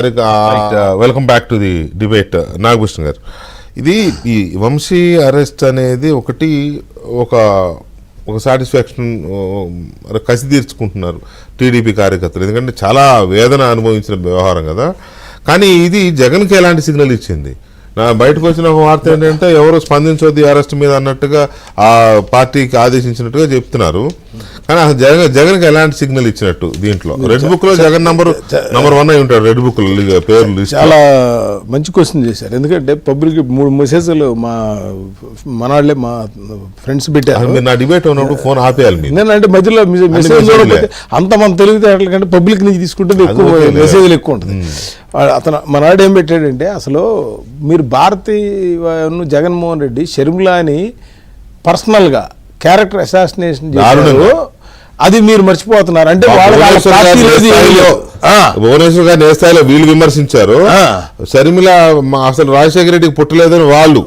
Welcome back to the debate. Nagabhushan గారు, ఇది ఈ వంశీ అరెస్ట్ అనేది ఒక సాటిస్ఫాక్షన్ కసి తీర్చుకుంటున్నారు టీడీపీ కార్యకర్తలు, ఎందుకంటే చాలా వేదన అనుభవించిన వ్యవహారం కదా. కానీ ఇది జగన్కి ఎలాంటి సిగ్నల్ ఇచ్చింది? బయటకు వచ్చిన ఒక వార్త ఏంటంటే ఎవరు స్పందించొద్దు అరెస్ట్ మీద అన్నట్టుగా ఆ పార్టీకి ఆదేశించినట్టుగా చెప్తున్నారు. కానీ అసలు జగన్కి ఎలాంటి సిగ్నల్ ఇచ్చినట్టు? దీంట్లో రెడ్ బుక్ లో జగన్ నంబర్ 1 అయి ఉంటాడు. రెడ్ బుక్ లో పేర్లు చాలా మంచి క్వశ్చన్ చేశారు. ఎందుకంటే పబ్లిక్ 3 మెసేజ్లు మనాళ్ళే మా ఫ్రెండ్స్ పెట్టారు. నా డిబేట్ ఉన్నప్పుడు ఫోన్ ఆపేయాలి మీరు. అంటే మధ్యలో మెసేజ్ అంత మన తెలివితేటల కంటే పబ్లిక్ నుంచి తీసుకుంటే ఎక్కువ మెసేజ్లు ఎక్కువ ఉంటుంది. అతను మనాడు ఏం పెట్టాడంటే, అసలు మీరు జగన్మోహన్ రెడ్డి షర్మిలాని పర్సనల్గా క్యారెక్టర్ అసాసినేషన్ చేశారు, అది మీరు మర్చిపోతున్నారు. అంటే భువనేశ్వర్ గారిని ఏ స్థాయిలో వీళ్ళు విమర్శించారు, షర్మిల అసలు రాజశేఖర రెడ్డికి పుట్టలేదని వాళ్ళు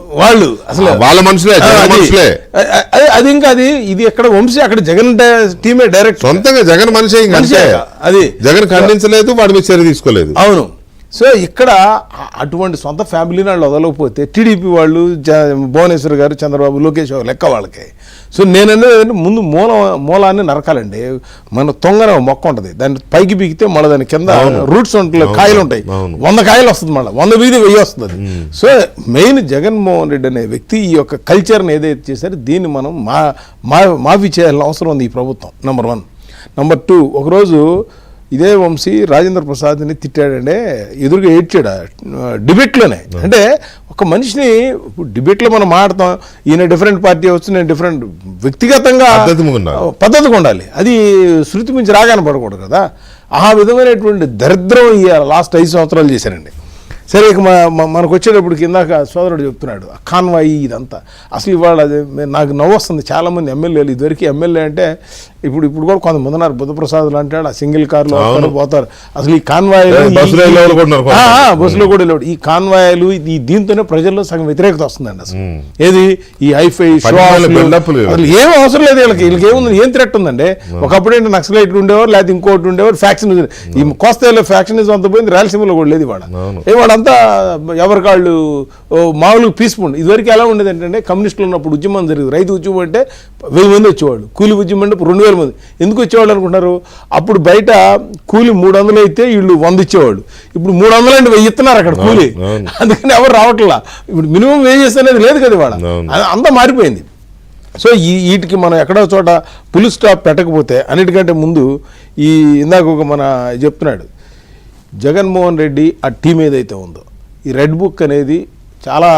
అసలు వాళ్ళ మనుషులే. అది ఇంకా ఇది ఎక్కడ వంశీ, అక్కడ జగన్ టీమే డైరెక్ట్ సొంతంగా జగన్ మనిషి, అది జగన్ ఖండించలేదు, వాడి మీద చర్య తీసుకోలేదు. అవును. సో ఇక్కడ అటువంటి సొంత ఫ్యామిలీని వాళ్ళు వదలకపోతే టీడీపీ వాళ్ళు, భువనేశ్వర్ గారు, చంద్రబాబు, లోకేష్ లెక్క వాళ్ళకి. సో నేననేది ముందు మూలాన్ని నరకాలండి. మన తొంగన మొక్క ఉంటుంది, దాన్ని పైకి బీకితే మళ్ళీ దాని కింద రూట్స్ ఉంటాయి, కాయలు ఉంటాయి. 100 కాయలు వస్తుంది, మళ్ళీ 100 వీధి 1000 వస్తుంది. సో మెయిన్ జగన్మోహన్ రెడ్డి అనే వ్యక్తి ఈ యొక్క కల్చర్ని ఏదైతే చేశారో దీన్ని మనం మాఫీ చేయాల్సిన అవసరం ఉంది ఈ ప్రభుత్వం. నెంబర్ 1. నెంబర్ 2, ఒకరోజు ఇదే వంశీ రాజేంద్ర ప్రసాద్ని తిట్టాడంటే ఎదురుగా ఏడ్చాడు డిబేట్లోనే. అంటే ఒక మనిషిని డిబేట్లో మనం మాట్లాడతాం, ఈయన డిఫరెంట్ పార్టీ వచ్చి నేను డిఫరెంట్, వ్యక్తిగతంగా పద్ధతిగా ఉండాలి, అది శృతి మించి రాగానే పడకూడదు కదా. ఆ విధమైనటువంటి దరిద్రం ఈ లాస్ట్ 5 సంవత్సరాలు చేశారండి. సరే, ఇక మనకు వచ్చేటప్పుడు ఇందాక సోదరుడు చెప్తున్నాడు కాన్వాయి ఇదంతా. అసలు ఇవాళ నాకు నవ్వు వస్తుంది. చాలామంది ఎమ్మెల్యేలు, ఇదివరకు ఎమ్మెల్యే అంటే ఇప్పుడు కూడా కొంతమంది ఉన్నారు, బుద్ధప్రసాద్ అంటాడు, ఆ సింగిల్ కార్లో పోతారు. అసలు ఈ కాన్వాయిలు బస్సులో కూడా వెళ్ళాడు. ఈ కాన్వాయిలు దీంతోనే ప్రజల్లో సగం వ్యతిరేకత వస్తుందండి. అసలు ఏది ఈ హైఫై షో అసలు ఏం అవసరం లేదు వీళ్ళకి ఏముంది, ఏం థ్రెట్ ఉందండి? ఒకప్పుడు ఏంటి నక్సలైట్లు ఉండేవారు, లేకపోతే ఇంకోటి ఉండేవారు, ఫ్యాక్షన్. ఈ కోస్తాలో ఫ్యాక్షనిజం అంత పోయింది, రాయలసీమలో కూడా లేదు వాడంతా ఎవరి కాళ్ళు మామూలుగా పీస్ఫుల్. ఇదివరకు ఎలా ఉండేది ఏంటంటే, కమ్యూనిస్టులు ఉన్నప్పుడు ఉద్యమం జరిగింది, రైతు ఉద్యమం అంటే 1000 మంది వచ్చేవాళ్ళు, కూలి ఉద్యమం అంటే 2000 మంది. ఎందుకు వచ్చేవాళ్ళు అనుకుంటున్నారు? అప్పుడు బయట కూలి 300 అయితే వీళ్ళు 100 ఇచ్చేవాళ్ళు. ఇప్పుడు 300 అంటే 1000 ఇస్తున్నారు అక్కడ కూలి, అందుకని ఎవరు రావట్లా. ఇప్పుడు మినిమం వేజెస్ అనేది లేదు కదా వాడ, అంతా మారిపోయింది. సో వీటికి మనం ఎక్కడో చోట పులి స్టాప్ పెట్టకపోతే, అన్నిటికంటే ముందు ఇందాక మన చెప్తున్నాడు జగన్మోహన్ రెడ్డి ఆ టీం ఏదైతే ఉందో, ఈ రెడ్ బుక్ అనేది చాలా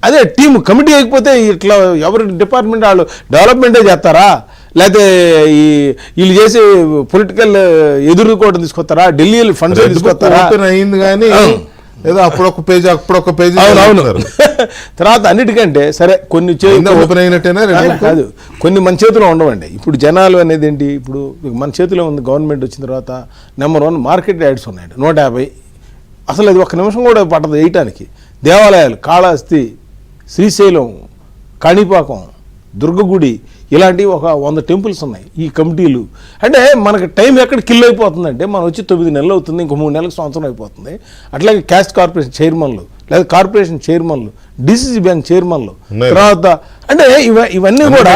అదే టీం కమిటీ అయిపోతే ఇట్లా ఎవరి డిపార్ట్మెంట్ వాళ్ళు డెవలప్మెంటే చేస్తారా, లేకపోతే వీళ్ళు చేసి పొలిటికల్ ఎదుర్కోవడం తీసుకొస్తారా, ఢిల్లీ ఫండ్స్ తీసుకొస్తారా అయింది. కానీ ఏదో అప్పుడొక పేజీ అవును. తర్వాత అన్నిటికంటే సరే కొన్ని ఓపెన్ అయినట్టేనా కాదు, కొన్ని మన చేతిలో ఉండవండి. ఇప్పుడు జనాలు అనేది ఏంటి, ఇప్పుడు మన చేతిలో ఉంది. గవర్నమెంట్ వచ్చిన తర్వాత నెంబర్ 1 మార్కెట్ యాడ్స్ ఉన్నాయండి, 150. అసలు అది 1 నిమిషం కూడా పట్టదు వేయటానికి. దేవాలయాలు, కాళహస్తి, శ్రీశైలం, కాణిపాకం, దుర్గగుడి, ఇలాంటివి ఒక 100 టెంపుల్స్ ఉన్నాయి ఈ కమిటీలు. అంటే మనకి టైం ఎక్కడ కిల్ అయిపోతుందంటే, మనం వచ్చి 9 నెలలు అవుతుంది, ఇంకో 3 నెలలకు సంవత్సరం అయిపోతుంది. అట్లాగే క్యాస్ట్ కార్పొరేషన్ చైర్మన్లు, లేదా కార్పొరేషన్ చైర్మన్లు, డిసిసి బ్యాంక్ చైర్మన్లు, తర్వాత అంటే ఇవన్నీ కూడా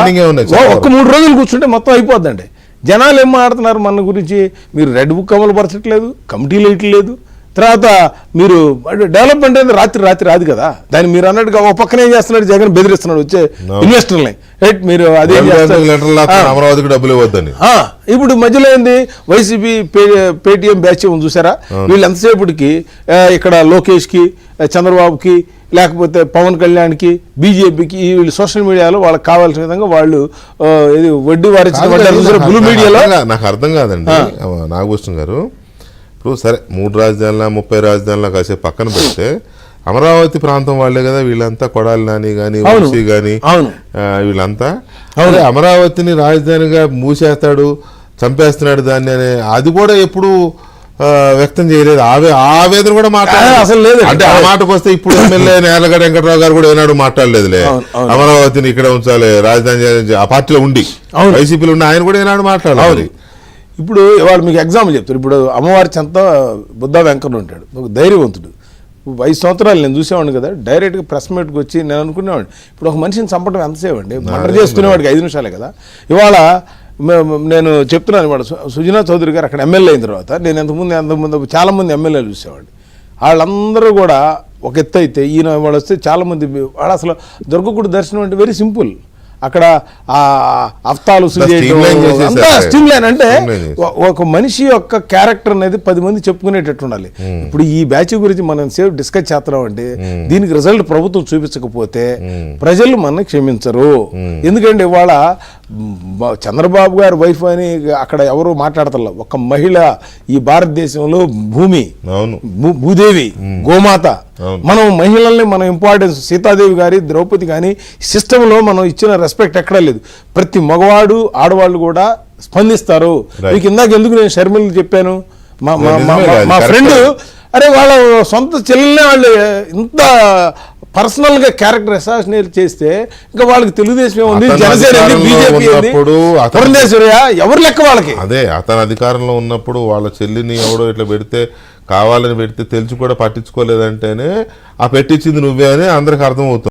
ఒక్క 3 రోజులు కూర్చుంటే మొత్తం అయిపోద్దండి. జనాలు ఏం మాట్లాడుతున్నారు మన గురించి? మీరు రెడ్ బుక్ అమలు పరచట్లేదు, కమిటీలు వేయట్లేదు. తర్వాత మీరు డెవలప్మెంట్ అనేది రాత్రి రాదు కదా. దాన్ని మీరు అన్నట్టుగా ఒక పక్కన ఏం చేస్తున్నాడు, జగన్ బెదిరిస్తున్నాడు వచ్చే ఇన్వెస్టర్లని, రైట్? మీరు అదే అమరావతికి డబ్బులు ఇవ్వద్దని. ఇప్పుడు మధ్యలో ఏంది, వైసీపీ పేటీఎం బ్యాచ్ ఉంది చూసారా, వీళ్ళు ఎంతసేపటికి ఇక్కడ లోకేష్కి, చంద్రబాబుకి, లేకపోతే పవన్ కళ్యాణ్కి, బీజేపీకి, వీళ్ళు సోషల్ మీడియాలో వాళ్ళకి కావాల్సిన విధంగా వాళ్ళు వడ్డీ వారించిన బ్లూ మీడియాలో. నాకు అర్థం కాదండి నాగభూషణ్ గారు, ఇప్పుడు సరే 3 రాజధానుల 30 రాజధానుల కాసేపు పక్కన పెడితే, అమరావతి ప్రాంతం వాళ్ళే కదా వీళ్ళంతా, కొడాలి నాని కానీ వంశీ కానీ వీళ్ళంతా. అమరావతిని రాజధానిగా మూసేస్తాడు, చంపేస్తున్నాడు దాన్ని అనే అది కూడా ఎప్పుడు వ్యక్తం చేయలేదు. ఆవేదన కూడా అసలు లేదు. అంటే ఆ మాటకు వస్తే ఇప్పుడు ఎమ్మెల్యే నేలగడ్డ వెంకటరావు గారు కూడా ఏనాడు మాట్లాడలేదులే, అమరావతిని ఇక్కడ ఉంచాలి రాజధాని ఆ పార్టీలో ఉండి, వైసీపీలో ఉండి ఆయన కూడా ఏనాడు మాట్లాడాలి. ఇప్పుడు ఇవాళ మీకు ఎగ్జాంపుల్ చెప్తారు. ఇప్పుడు అమ్మవారి చెంత బుద్ధ వెంకన్న ఉంటాడు, ఒక ధైర్యవంతుడు. 5 సంవత్సరాలు నేను చూసేవాడిని కదా, డైరెక్ట్గా ప్రెస్ మీట్కి వచ్చి నేను అనుకునేవాడిని, ఇప్పుడు ఒక మనిషిని చంపడం ఎంతసేపు అండి, మర్డర్ చేసుకునేవాడికి 5 నిమిషాలే కదా. ఇవాళ నేను చెప్తున్నాను, ఇవాళ సుజనా చౌదరి గారు అక్కడ ఎమ్మెల్యే అయిన తర్వాత నేను ఎంతకుముందు చాలామంది ఎమ్మెల్యేలు చూసేవాడిని. వాళ్ళందరూ కూడా ఒక ఎత్తు అయితే, ఈయన వాళ్ళు వస్తే చాలామంది వాళ్ళు అసలు దొరకకూడదు దర్శనం అంటే వెరీ సింపుల్. అక్కడ ఆ అఫ్తాలు అంతా స్ట్రీమ్ లైన్ అంటే ఒక మనిషి యొక్క క్యారెక్టర్ అనేది 10 మంది చెప్పుకునేటట్టు ఉండాలి. ఇప్పుడు ఈ బ్యాచ్ గురించి మనం సేఫ్ డిస్కస్ చేస్తున్నాం అంటే దీనికి రిజల్ట్ ప్రభుత్వం చూపించకపోతే ప్రజలు మనల్ని క్షమించరు. ఎందుకంటే ఇవాళ చంద్రబాబు గారి వైఫ్ అని అక్కడ ఎవరు మాట్లాడతారు, ఒక మహిళ ఈ భారతదేశంలో భూదేవి, గోమాత. మనం మహిళల్ని మనం ఇంపార్టెన్స్, సీతాదేవి గారి, ద్రౌపది కానీ సిస్టంలో మనం ఇచ్చిన రెస్పెక్ట్ ఎక్కడా లేదు. ప్రతి మగవాడు ఆడవాళ్ళు కూడా స్పందిస్తారు. మీకు ఇందాక ఎందుకు నేను షర్మిల చెప్పాను, మా ఫ్రెండ్ అరే వాళ్ళ సొంత చెల్లెల్నే వాళ్ళు ఇంత పర్సనల్ గా క్యారెక్టర్ అసాసినేట్ చేస్తే ఇంకా వాళ్ళకి తెలుగుదేశం ఉంది, జనసేన బీజేపీ ఎవరు లెక్క వాళ్ళకి. అదే అతను అధికారంలో ఉన్నప్పుడు వాళ్ళ చెల్లిని ఎవడో ఇట్లా పెడితే, కావాలని పెడితే తెలిసి కూడా పట్టించుకోలేదంటేనే ఆ పెట్టించింది నువ్వే అని అందరికి అర్థమవుతుంది.